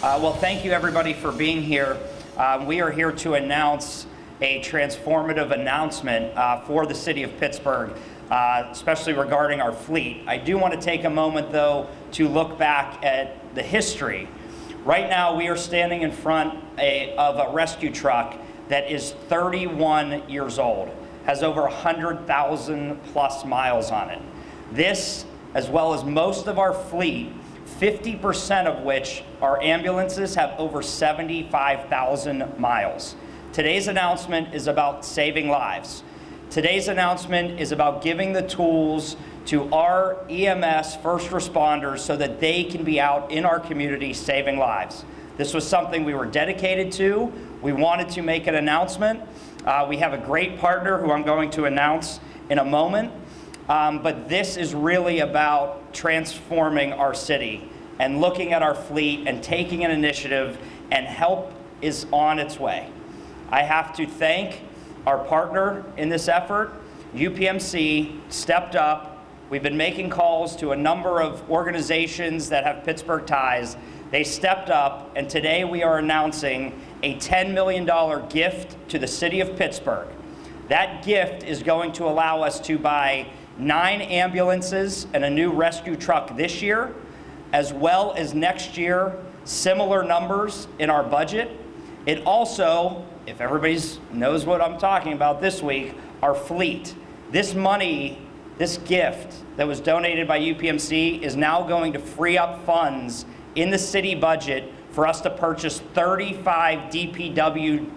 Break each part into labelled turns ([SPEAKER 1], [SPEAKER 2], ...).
[SPEAKER 1] Well, thank you everybody for being here. We are here to announce a transformative announcement for the city of Pittsburgh, especially regarding our fleet. I do want to take a moment, though, to look back at the history. Right now, we are standing in front of a rescue truck that is 31 years old, has over 100,000 plus miles on it. This, as well as most of our fleet, 50% of which are ambulances, have over 75,000 miles. Today's announcement is about saving lives. Today's announcement is about giving the tools to our EMS first responders so that they can be out in our community saving lives. This was something we were dedicated to. We wanted to make an announcement. We have a great partner who I'm going to announce in a moment. But this is really about transforming our city and looking at our fleet and taking an initiative, and help is on its way. I have to thank our partner in this effort. UPMC stepped up. We've been making calls to a number of organizations that have Pittsburgh ties. They stepped up, and today we are announcing a $10 million gift to the city of Pittsburgh. That gift is going to allow us to buy 9 ambulances and a new rescue truck this year, as well as next year, similar numbers in our budget. It also, if everybody knows what I'm talking about this week, our fleet. This money, this gift that was donated by UPMC is now going to free up funds in the city budget for us to purchase 35 DPW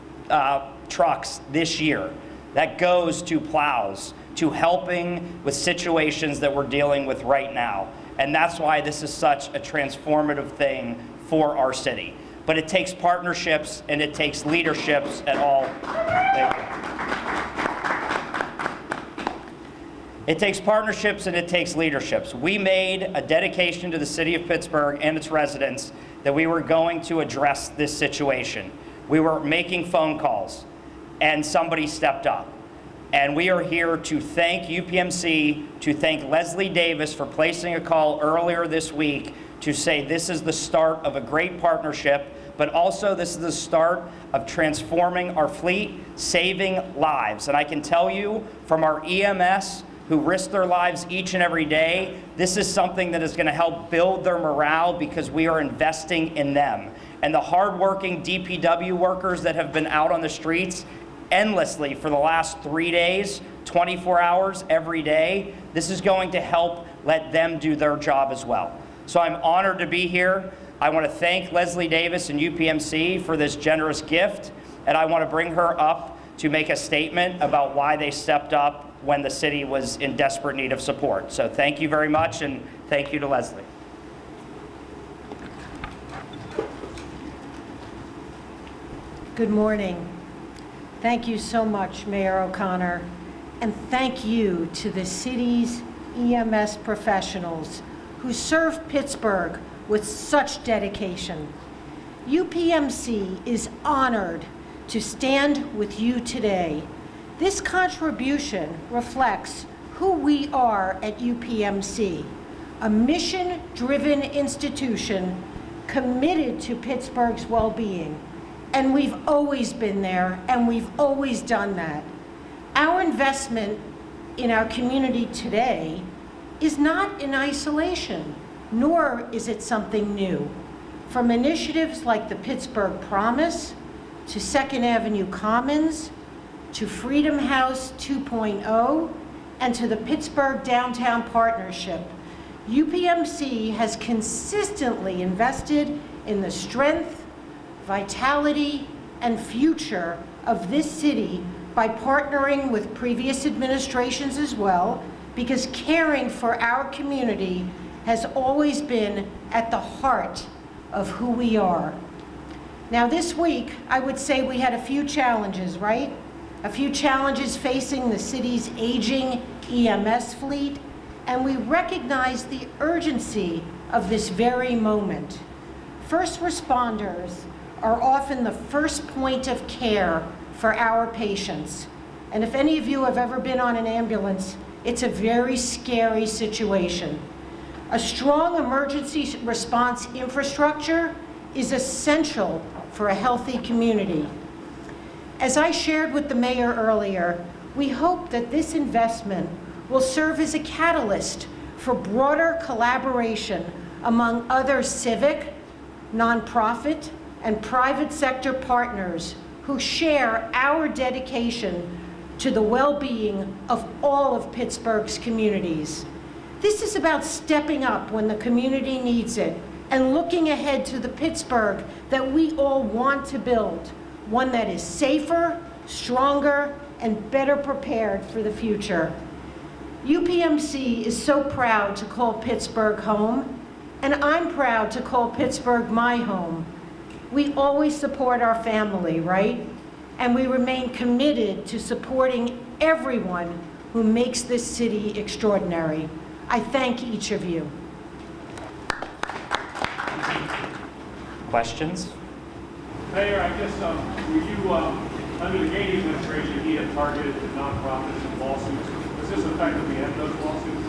[SPEAKER 1] trucks this year. That goes to plows, to helping with situations that we're dealing with right now. And that's why this is such a transformative thing for our city. But it takes partnerships and it takes leaderships at all. It takes partnerships and it takes leaderships. We made a dedication to the city of Pittsburgh and its residents that we were going to address this situation. We were making phone calls and somebody stepped up. And we are here to thank UPMC, to thank Leslie Davis for placing a call earlier this week to say this is the start of a great partnership, but also this is the start of transforming our fleet, saving lives. And I can tell you from our EMS who risk their lives each and every day, this is something that is going to help build their morale because we are investing in them. And the hardworking DPW workers that have been out on the streets endlessly for the last 3 days, 24 hours every day, this is going to help let them do their job as well. So I'm honored to be here. I want to thank Leslie Davis and UPMC for this generous gift, and I want to bring her up to make a statement about why they stepped up when the city was in desperate need of support. So thank you very much, and thank you to Leslie.
[SPEAKER 2] Good morning. Thank you so much, Mayor O'Connor, and thank you to the city's EMS professionals who serve Pittsburgh with such dedication. UPMC is honored to stand with you today. This contribution reflects who we are at UPMC, a mission-driven institution committed to Pittsburgh's well-being. And we've always been there, and we've always done that. Our investment in our community today is not in isolation, nor is it something new. From initiatives like the Pittsburgh Promise, to 2nd Avenue Commons, to Freedom House 2.0, and to the Pittsburgh Downtown Partnership, UPMC has consistently invested in the strength, vitality, and future of this city by partnering with previous administrations as well, because caring for our community has always been at the heart of who we are. Now this week, I would say we had a few challenges, right? A few challenges facing the city's aging EMS fleet, and we recognize the urgency of this very moment. First responders are often the first point of care for our patients. And if any of you have ever been on an ambulance, it's a very scary situation. A strong emergency response infrastructure is essential for a healthy community. As I shared with the mayor earlier, we hope that this investment will serve as a catalyst for broader collaboration among other civic, nonprofit, and private sector partners who share our dedication to the well-being of all of Pittsburgh's communities. This is about stepping up when the community needs it and looking ahead to the Pittsburgh that we all want to build, one that is safer, stronger, and better prepared for the future. UPMC is so proud to call Pittsburgh home, and I'm proud to call Pittsburgh my home. We always support our family, right? And we remain committed to supporting everyone who makes this city extraordinary. I thank each of you.
[SPEAKER 1] Questions?
[SPEAKER 3] Mayor, I guess, under the Gates administration, he had targeted the nonprofits and lawsuits. Does this affect that we have those lawsuits?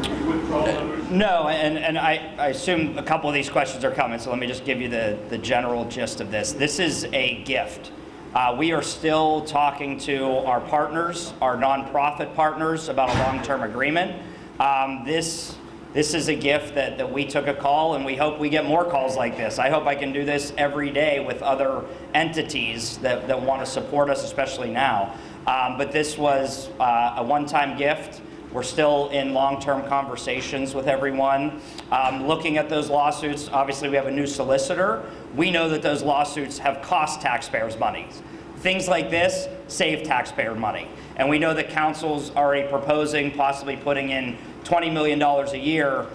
[SPEAKER 3] Can we withdraw those?
[SPEAKER 1] No, and I assume a couple of these questions are coming, so let me just give you the general gist of this. This is a gift. We are still talking to our partners, our nonprofit partners, about a long-term agreement. This is a gift that we took a call, and we hope we get more calls like this. I hope I can do this every day with other entities that want to support us, especially now. But this was a one-time gift. We're still in long-term conversations with everyone. Looking at those lawsuits, obviously we have a new solicitor. We know that those lawsuits have cost taxpayers money. Things like this save taxpayer money. And we know that council's already proposing possibly putting in $20 million a year.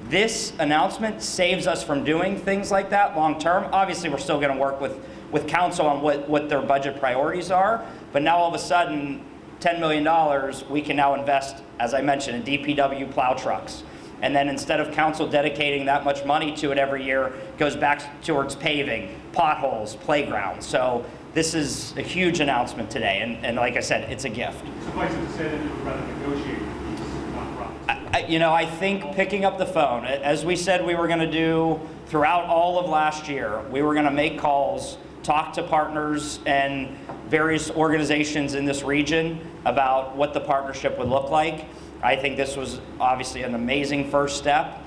[SPEAKER 1] This announcement saves us from doing things like that long-term. Obviously, we're still going to work with council on what their budget priorities are. But now all of a sudden, $10 million, we can now invest, as I mentioned, in DPW plow trucks. And then instead of council dedicating that much money to it every year, it goes back towards paving, potholes, playgrounds. So this is a huge announcement today. And like I said, it's a gift.
[SPEAKER 3] Suffice it to say that you would rather negotiate with these nonprofits.
[SPEAKER 1] I think picking up the phone, as we said we were going to do throughout all of last year, we were going to make calls, talk to partners and various organizations in this region about what the partnership would look like. I think this was obviously an amazing first step,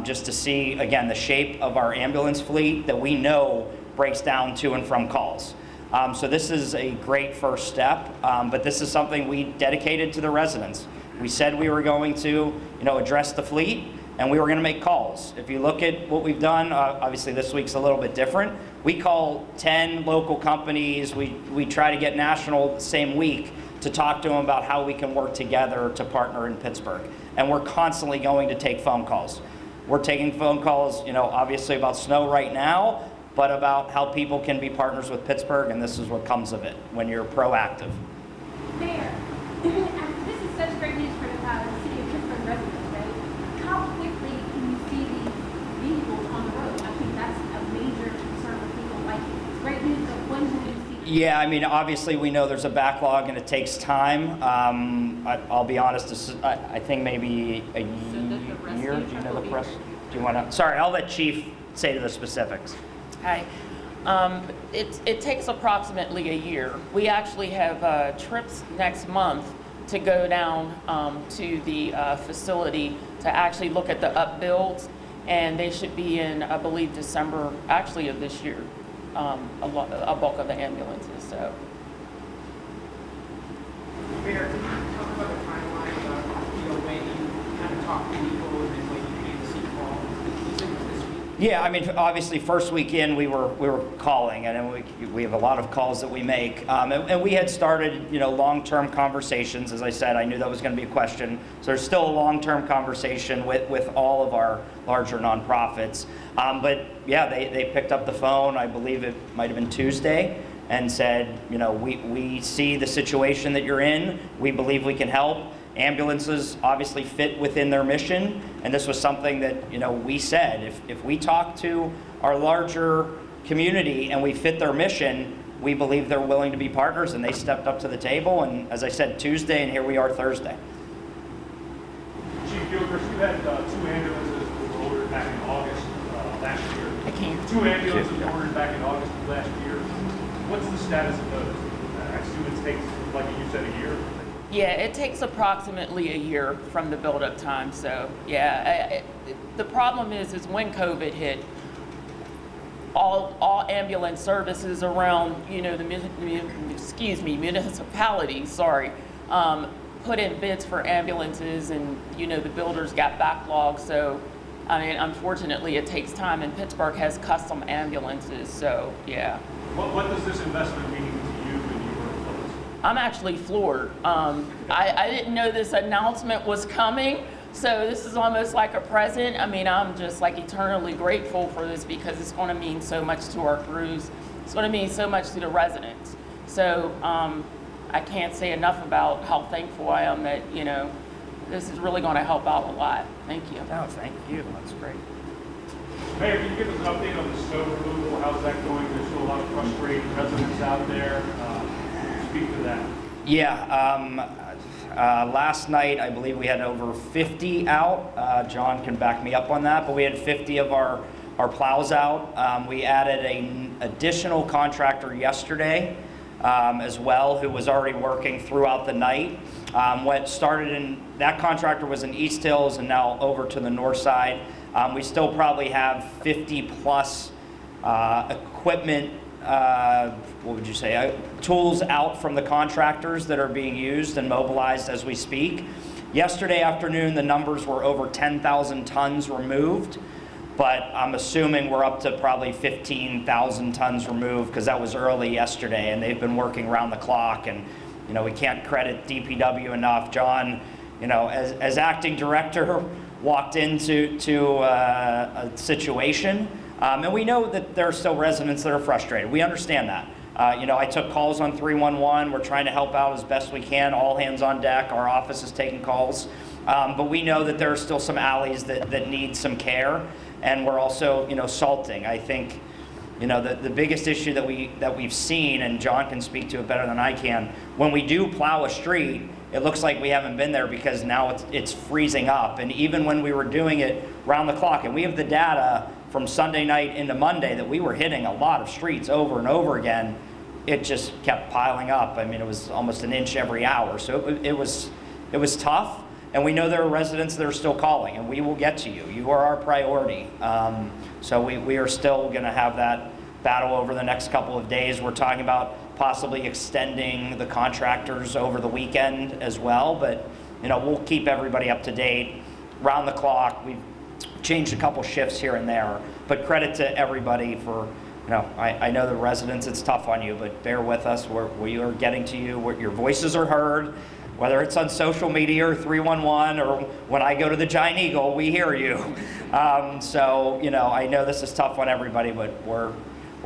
[SPEAKER 1] just to see, again, the shape of our ambulance fleet that we know breaks down to and from calls. So this is a great first step, but this is something we dedicated to the residents. We said we were going to, address the fleet, and we were going to make calls. If you look at what we've done, obviously this week's a little bit different. We call 10 local companies. We try to get national the same week to talk to them about how we can work together to partner in Pittsburgh. And we're constantly going to take phone calls. We're taking phone calls, obviously about snow right now, but about how people can be partners with Pittsburgh, and this is what comes of it when you're proactive.
[SPEAKER 4] Mayor, this is such great news for the city of Pittsburgh residents, right? How quickly can you see these vehicles on the road? I think that's a major concern for people. Like, it's great news, but when will we see them?
[SPEAKER 1] Yeah, obviously we know there's a backlog and it takes time. I'll be honest, I think maybe a year. Do you know the press? Do you want to? Sorry, I'll let Chief say the specifics.
[SPEAKER 5] Hi. It takes approximately a year. We actually have trips next month to go down to the facility to actually look at the upbuilds, and they should be in, I believe, December, actually of this year, a bulk of the ambulances. So.
[SPEAKER 6] Mayor, can you talk about the timeline about, when you kind of talk to people and then when you begin to see calls? Is it this week?
[SPEAKER 1] Yeah, obviously first weekend we were calling, and then we have a lot of calls that we make, and we had started long-term conversations. As I said, I knew that was going to be a question, so there's still a long-term conversation with all of our larger nonprofits. But yeah, they picked up the phone. I believe it might have been Tuesday, and said, we see the situation that you're in. We believe we can help. Ambulances obviously fit within their mission, and this was something that we said if we talk to our larger community and we fit their mission, we believe they're willing to be partners, and they stepped up to the table. And as I said, Tuesday, and here we are Thursday.
[SPEAKER 3] Chief Gilchrist, you had 2 ambulances that were ordered back in August last year.
[SPEAKER 5] I can't.
[SPEAKER 3] 2 2 ambulances ordered back in August of last year. What's the status of those? I assume it takes, like you said, a year?
[SPEAKER 5] Yeah, it takes approximately a year from the build-up time. So yeah, the problem is when COVID hit, all ambulance services around, you know, the municipalities, sorry, put in bids for ambulances, and you know the builders got backlogged. So I mean, unfortunately, it takes time, and Pittsburgh has custom ambulances. So yeah.
[SPEAKER 3] What does this investment mean to you and your employees?
[SPEAKER 5] I'm actually floored. I didn't know this announcement was coming, so this is almost like a present. I mean, I'm just like eternally grateful for this because it's going to mean so much to our crews. It's going to mean so much to the residents. So I can't say enough about how thankful I am that, you know, this is really going to help out a lot. Thank you.
[SPEAKER 1] No, thank you. That's great.
[SPEAKER 3] Mayor, can you give us an update on the snow removal? How's that going? There's still a lot of frustrated residents out there. Speak to that.
[SPEAKER 1] Yeah, last night, I believe we had over 50 out. John can back me up on that, but we had 50 of our plows out. We added an additional contractor yesterday as well, who was already working throughout the night. That contractor was in East Hills and now over to the north side. We still probably have 50 plus equipment, what would you say, tools out from the contractors that are being used and mobilized as we speak. Yesterday afternoon, the numbers were over 10,000 tons removed, but I'm assuming we're up to probably 15,000 tons removed because that was early yesterday, and they've been working around the clock. And you know, we can't credit DPW enough. John, you know, as acting director, walked into a situation, and we know that there are still residents that are frustrated. We understand that. You know, I took calls on 311. We're trying to help out as best we can. All hands on deck. Our office is taking calls. But we know that there are still some alleys that need some care, and we're also, you know, salting. I think, you know, the biggest issue that we've seen, and John can speak to it better than I can, when we do plow a street, it looks like we haven't been there because now it's freezing up. And even when we were doing it round the clock, and we have the data from Sunday night into Monday that we were hitting a lot of streets over and over again, it just kept piling up. I mean, it was almost an inch every hour. So it was tough. And we know there are residents that are still calling, and we will get to you. You are our priority. So we are still going to have that battle over the next couple of days. We're talking about possibly extending the contractors over the weekend as well, but you know, we'll keep everybody up to date round the clock. We've changed a couple shifts here and there, but credit to everybody for, you know, I know the residents, it's tough on you, but bear with us. We are getting to you. Your voices are heard, whether it's on social media or 311 or when I go to the Giant Eagle, we hear you. So, you know, I know this is tough on everybody, but we're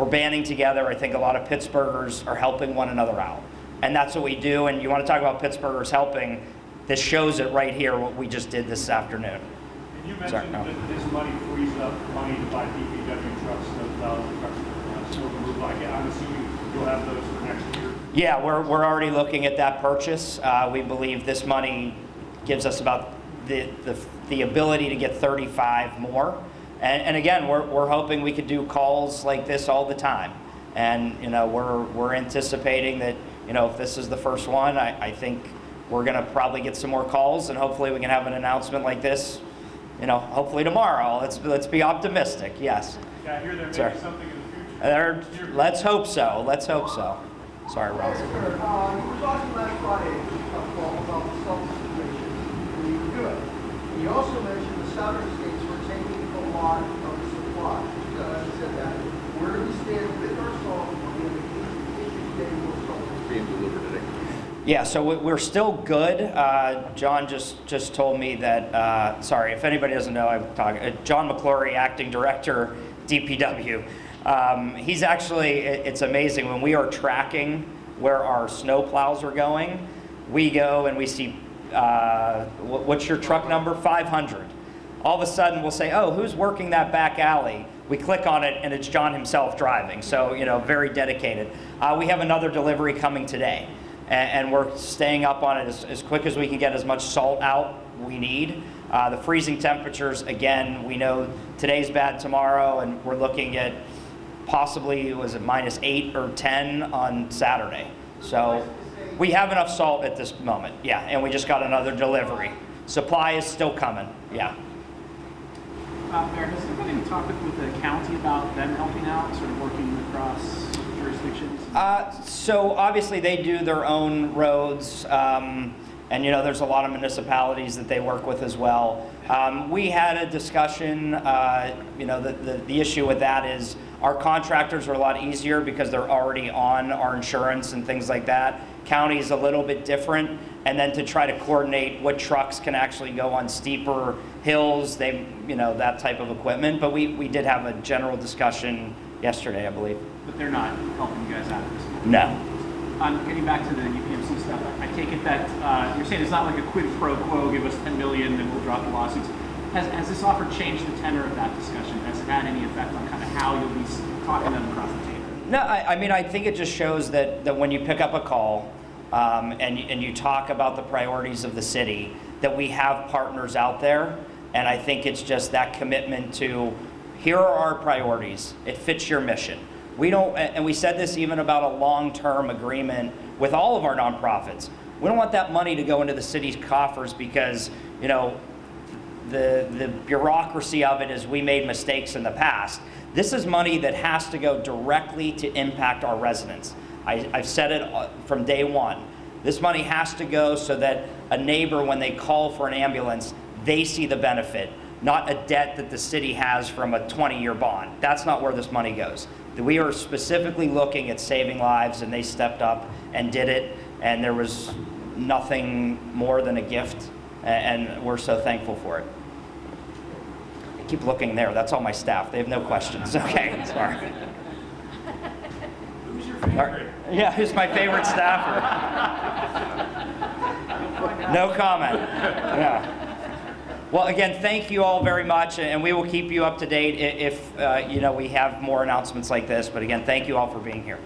[SPEAKER 1] banding together. I think a lot of Pittsburghers are helping one another out. And that's what we do. And you want to talk about Pittsburghers helping, this shows it right here, what we just did this afternoon.
[SPEAKER 3] And you mentioned that this money frees up money to buy DPW trucks, those 1,000 trucks for snow removal. I'm assuming you'll have those for next year. Yeah,
[SPEAKER 1] we're already looking at that purchase. We believe this money gives us about the ability to get 35 more. And again, we're hoping we could do calls like this all the time. And you know, we're anticipating that, you know, if this is the first one, I think we're going to probably get some more calls, and hopefully we can have an announcement like this, you know, hopefully tomorrow. Let's be optimistic. Yes.
[SPEAKER 3] Yeah, I hear there may be something in the future.
[SPEAKER 1] Let's hope so. Let's hope so. Sorry, Ross.
[SPEAKER 7] Sir, we were talking last Friday about the salt situation. We were good. And you also mentioned the southern states were taking a lot of the supply. You said that. Where do we stand with our salt? We have an issue getting more salt being delivered today.
[SPEAKER 1] Yeah, so we're still good. John just told me that, sorry, if anybody doesn't know, I'm talking, John McClory, Acting Director, DPW. He's actually, it's amazing, when we are tracking where our snow plows are going, we go and we see, what's your truck number? 500. All of a sudden we'll say, oh, who's working that back alley? We click on it and it's John himself driving. So, you know, very dedicated. We have another delivery coming today, and we're staying up on it as quick as we can get as much salt out we need. The freezing temperatures, again, we know today's bad tomorrow, and we're looking at, possibly, was it -8 or 10 on Saturday. So we have enough salt at this moment, yeah, and we just got another delivery. Supply is still coming, yeah.
[SPEAKER 8] Mayor, has there been any talk with the county about them helping out, sort of working across jurisdictions?
[SPEAKER 1] So obviously they do their own roads, and you know, there's a lot of municipalities that they work with as well. We had a discussion, you know, the issue with that is our contractors are a lot easier because they're already on our insurance and things like that. County's a little bit different, and then to try to coordinate what trucks can actually go on steeper hills, they, you know, that type of equipment. But we did have a general discussion yesterday, I believe.
[SPEAKER 8] But they're not helping you guys out at this point?
[SPEAKER 1] No.
[SPEAKER 8] Getting back to the UPMC stuff, I take it that you're saying it's not like a quid pro quo, give us 10 million and we'll drop the lawsuits. Has this offer changed the tenor of that discussion? Has it had any effect on kind of how you'll be talking to them across the table?
[SPEAKER 1] No, I mean, I think it just shows that when you pick up a call and you talk about the priorities of the city, that we have partners out there. And I think it's just that commitment to, here are our priorities. It fits your mission. We don't, and we said this even about a long-term agreement with all of our nonprofits. We don't want that money to go into the city's coffers because, you know, the bureaucracy of it is we made mistakes in the past. This is money that has to go directly to impact our residents. I've said it from day one. This money has to go so that a neighbor, when they call for an ambulance, they see the benefit, not a debt that the city has from a 20-year bond. That's not where this money goes. We are specifically looking at saving lives, and they stepped up and did it, and there was nothing more than a gift, and we're so thankful for it. I keep looking there. That's all my staff. They have no questions. Okay, sorry.
[SPEAKER 3] Who's your favorite?
[SPEAKER 1] Yeah, who's my favorite staffer? No comment. Yeah. Well, again, thank you all very much, and we will keep you up to date if you know, we have more announcements like this. But again, thank you all for being here.